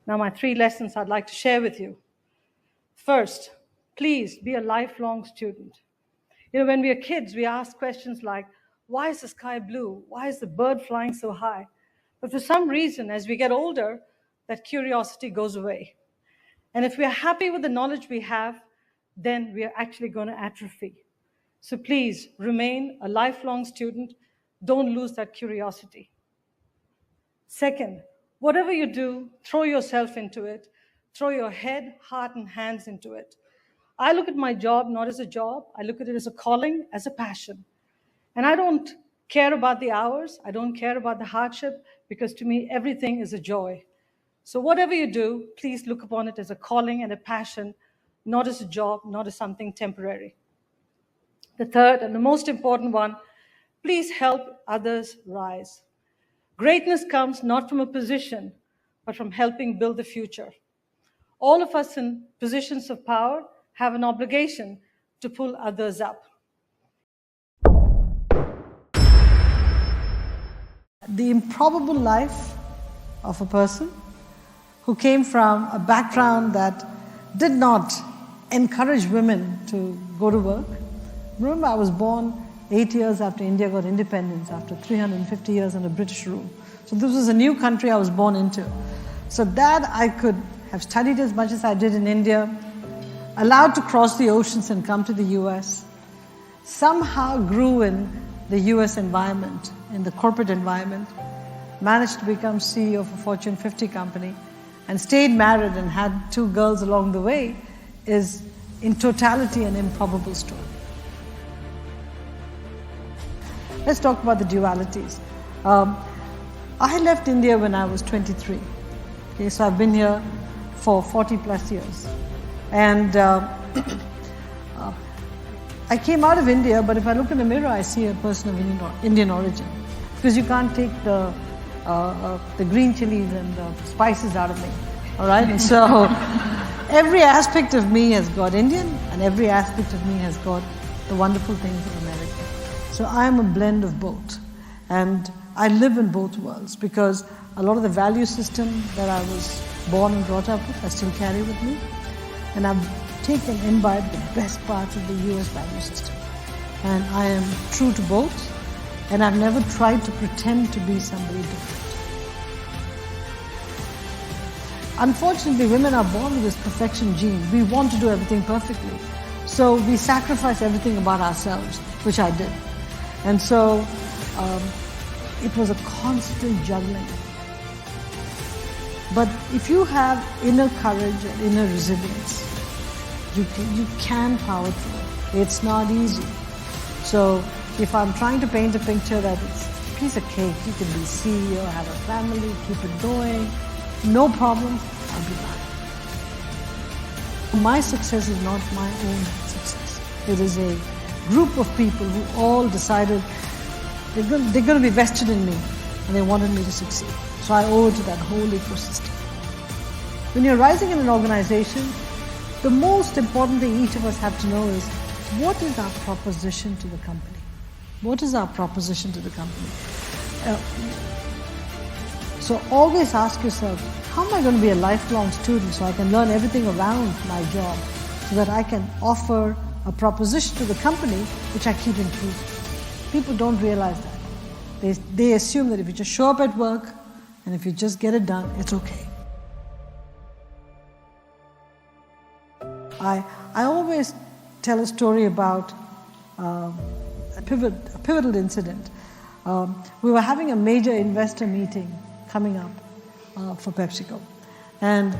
Now, my 3 lessons I'd like to share with you. First, please be a lifelong student. When we are kids, we ask questions like, why is the sky blue? Why is the bird flying so high? But for some reason, as we get older, that curiosity goes away. And if we are happy with the knowledge we have, then we are actually going to atrophy. So please remain a lifelong student. Don't lose that curiosity. Second, whatever you do, throw yourself into it. Throw your head, heart, and hands into it. I look at my job not as a job. I look at it as a calling, as a passion. And I don't care about the hours. I don't care about the hardship, because to me, everything is a joy. So whatever you do, please look upon it as a calling and a passion, not as a job, not as something temporary. The third and the most important one, please help others rise. Greatness comes not from a position, but from helping build the future. All of us in positions of power have an obligation to pull others up. The improbable life of a person who came from a background that did not encourage women to go to work. Remember, I was born 8 years after India got independence, after 350 years under British rule. So this was a new country I was born into. So that I could have studied as much as I did in India, allowed to cross the oceans and come to the US, somehow grew in the US environment, in the corporate environment, managed to become CEO of a Fortune 50 company, and stayed married and had 2 girls along the way, is in totality an improbable story. Let's talk about the dualities. I left India when I was 23. Okay, so I've been here for 40 plus years. And I came out of India, but if I look in the mirror, I see a person of Indian origin. Because you can't take the green chilies and the spices out of me, all right? And so every aspect of me has got Indian, and every aspect of me has got the wonderful things of America. So I'm a blend of both. And I live in both worlds, because a lot of the value system that I was born and brought up with, I still carry with me. And I've taken, imbibed the best parts of the US value system. And I am true to both, and I've never tried to pretend to be somebody different. Unfortunately, women are born with this perfection gene. We want to do everything perfectly. So we sacrifice everything about ourselves, which I did. And so it was a constant juggling. But if you have inner courage and inner resilience, you can power through it. It's not easy. So if I'm trying to paint a picture that it's a piece of cake, you can be CEO, have a family, keep it going, no problem, I'll be fine. My success is not my own success. It is a group of people who all decided they're going to be vested in me, and they wanted me to succeed. So I owe it to that whole ecosystem. When you're rising in an organization, the most important thing each of us have to know is, what is our proposition to the company? What is our proposition to the company? So always ask yourself, how am I going to be a lifelong student so I can learn everything around my job, so that I can offer a proposition to the company which I keep improving? People don't realize that. They assume that if you just show up at work and if you just get it done, it's okay. I always tell a story about a pivotal incident. We were having a major investor meeting coming up for Pepsico. And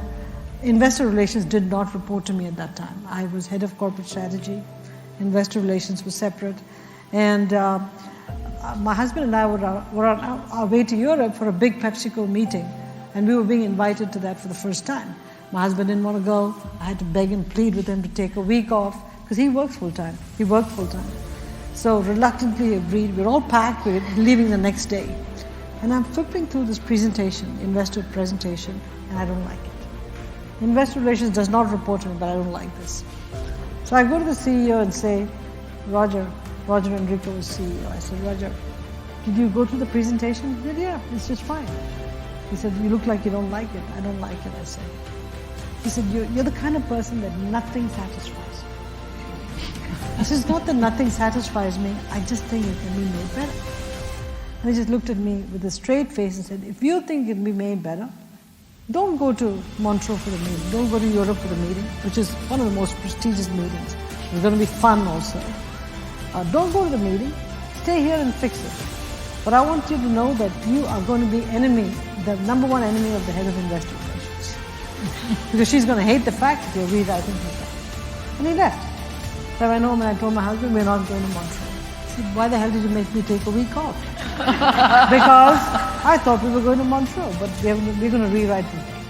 investor relations did not report to me at that time. I was head of corporate strategy. Investor relations was separate. And my husband and I were on our way to Europe for a big PepsiCo meeting. And we were being invited to that for the first time. My husband didn't want to go. I had to beg and plead with him to take a week off, because he works full-time. He worked full-time. So reluctantly agreed. We're all packed. We're leaving the next day. And I'm flipping through this presentation, investor presentation, and I don't like it. Investor relations does not report to me, but I don't like this. So I go to the CEO and say, Roger Enrico was CEO. I said, Roger, did you go through the presentation? He said, yeah, it's just fine. He said, you look like you don't like it. I don't like it, I said. He said, you're the kind of person that nothing satisfies. I said, it's not that nothing satisfies me, I just think it can be made better. And he just looked at me with a straight face and said, if you think it can be made better, don't go to Montreux for the meeting, don't go to Europe for the meeting, which is one of the most prestigious meetings. It's going to be fun also. Don't go to the meeting, stay here and fix it. But I want you to know that you are going to be the number one enemy of the head of investor relations. Because she's going to hate the fact that you're rewriting her plan. And he left. So I went home and I told my husband, we're not going to Montreal. He said, why the hell did you make me take a week off? Because I thought we were going to Montreal, but we're going to rewrite the thing.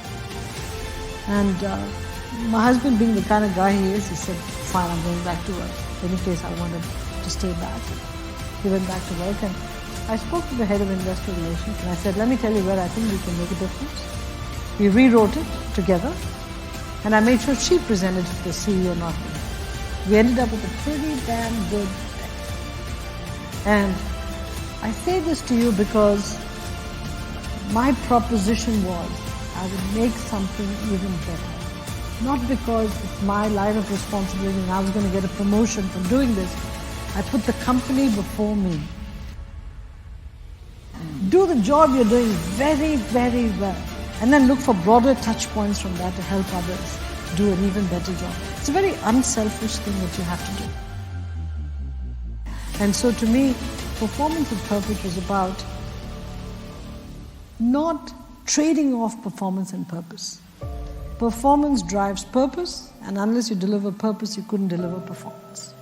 And my husband, being the kind of guy he is, he said, fine, I'm going back to work. In any case, I wanted to stay back. He went back to work, and I spoke to the head of investor relations and I said, let me tell you where I think we can make a difference. We rewrote it together and I made sure she presented it to the CEO, not me. We ended up with a pretty damn good text. And I say this to you because my proposition was I would make something even better. Not because it's my line of responsibility and I was going to get a promotion from doing this. I put the company before me. Do the job you're doing very, very well. And then look for broader touch points from that to help others do an even better job. It's a very unselfish thing that you have to do. And so to me, performance with purpose was about not trading off performance and purpose. Performance drives purpose, and unless you deliver purpose, you couldn't deliver performance.